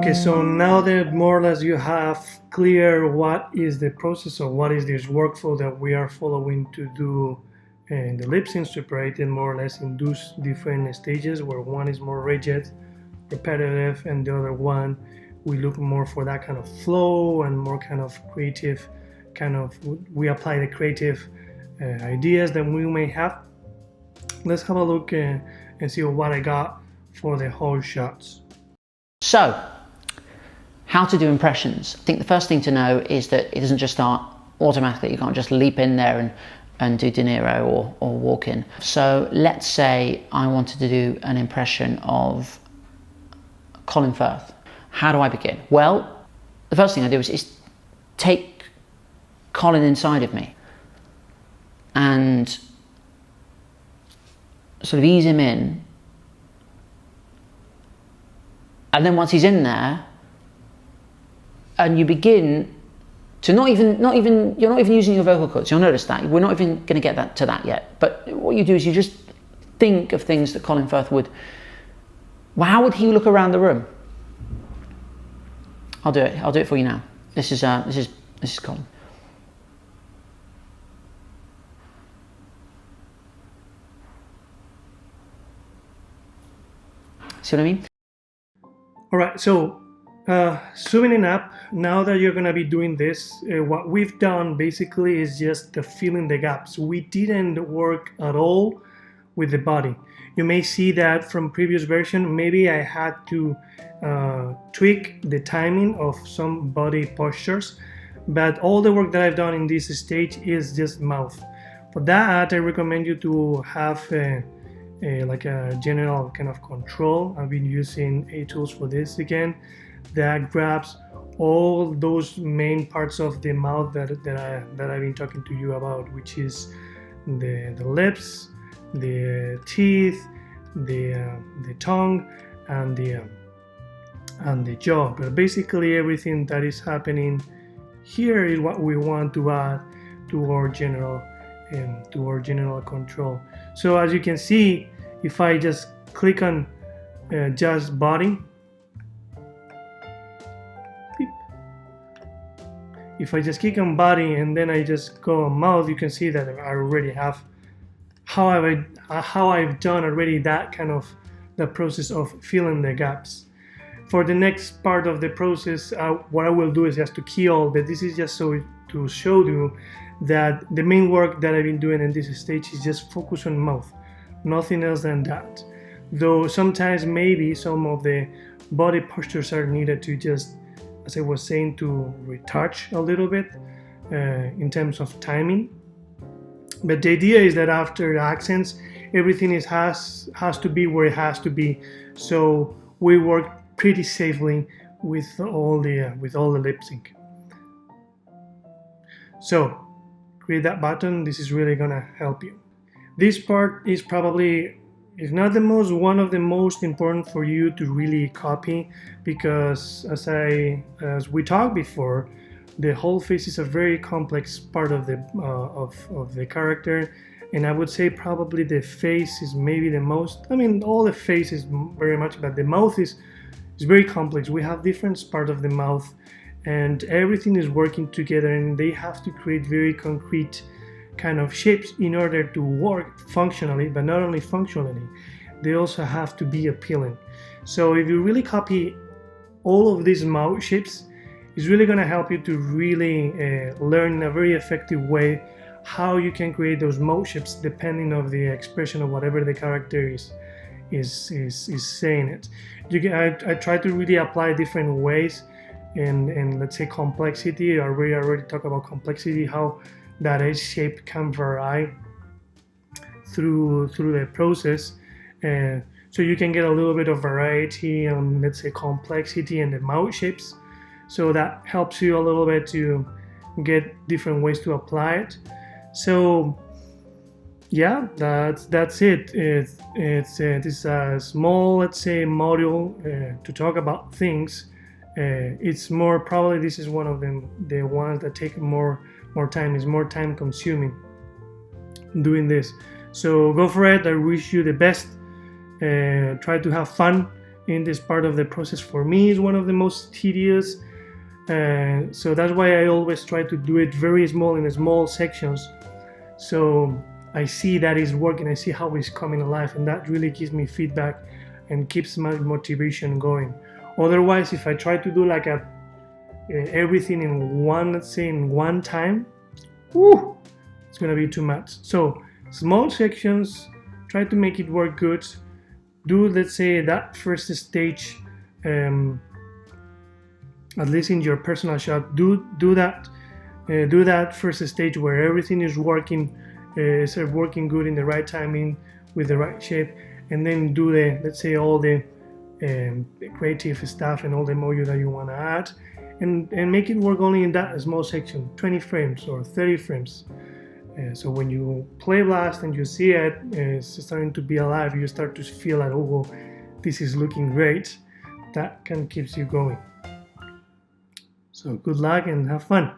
Okay, so now that more or less you have clear what is the process or what is this workflow that we are following to do in the lip sync, separated more or less in those different stages, where one is more rigid, repetitive, and the other one we look more for that kind of flow and more kind of creative, we apply the creative ideas that we may have. Let's have a look and see what I got for the whole shots. So, how to do impressions. I think the first thing to know is that it doesn't just start automatically. You can't just leap in there and do De Niro or walk in. So let's say I wanted to do an impression of Colin Firth. How do I begin? Well, the first thing I do is take Colin inside of me and sort of ease him in. And then once he's in there, and you begin to you're not even using your vocal cords. You'll notice that we're not even going to get to that yet. But what you do is you just think of things that Colin Firth would. Well, how would he look around the room? I'll do it. I'll do it for you now. This is Colin. See what I mean? All right. So. Zooming up, now that you're gonna be doing this, what we've done basically is just filling the gaps. We didn't work at all with the body. You may see that from previous version, maybe I had to tweak the timing of some body postures, but all the work that I've done in this stage is just mouth. For that, I recommend you to have like a general kind of control. I've been using tools for this again, that grabs all those main parts of the mouth that I've been talking to you about, which is the lips, the teeth, the tongue, and the jaw. But basically everything that is happening here is what we want to add to our general control. So as you can see, if I just click on just body, if I just click on body and then I just go on mouth, you can see that I already have how I've done already that kind of the process of filling the gaps. For the next part of the process, what I will do is just to key all, but this is just so to show you that the main work that I've been doing in this stage is just focus on mouth, nothing else than that. Though sometimes maybe some of the body postures are needed to just, as I was saying, to retouch a little bit in terms of timing. But the idea is that after accents, everything has to be where it has to be. So we work pretty safely with all the lip sync. So create that button. This is really gonna help you. This part is probably, if not one of the most important for you to really copy, because as we talked before, the whole face is a very complex part of the character, and I would say probably the face is maybe the most. I mean, all the face is very much, but the mouth is very complex. We have different parts of the mouth, and everything is working together, and they have to create very concrete kind of shapes in order to work functionally. But not only functionally, they also have to be appealing. So if you really copy all of these mouth shapes, it's really going to help you to really learn in a very effective way how you can create those mouth shapes depending on the expression of whatever the character is saying it. I try to really apply different ways, and let's say complexity. I already talked about complexity, how that edge shape can vary through the process, so you can get a little bit of variety on, let's say, complexity in the mouth shapes. So that helps you a little bit to get different ways to apply it. So yeah, that's it. It's a small, let's say, module to talk about things. It's more, probably this is one of the ones that take more time, is more time consuming doing this. So go for it. I wish you the best. Try to have fun in this part of the process for me is one of the most tedious. So that's why I always try to do it very small in small sections. So I see that it's working, I see how it's coming alive, and that really gives me feedback and keeps my motivation going. Otherwise, if I try to do like everything in one, let's say in one time, it's gonna be too much. So small sections, try to make it work good. Do, let's say, that first stage, at least in your personal shop, do that first stage where everything is working good in the right timing with the right shape, and then do let's say all the creative stuff and all the mojo that you want to add, and make it work only in that small section, 20 frames or 30 frames. So when you play Blast and you see it's starting to be alive, you start to feel like, oh, this is looking great. That kind of keeps you going. So good luck and have fun.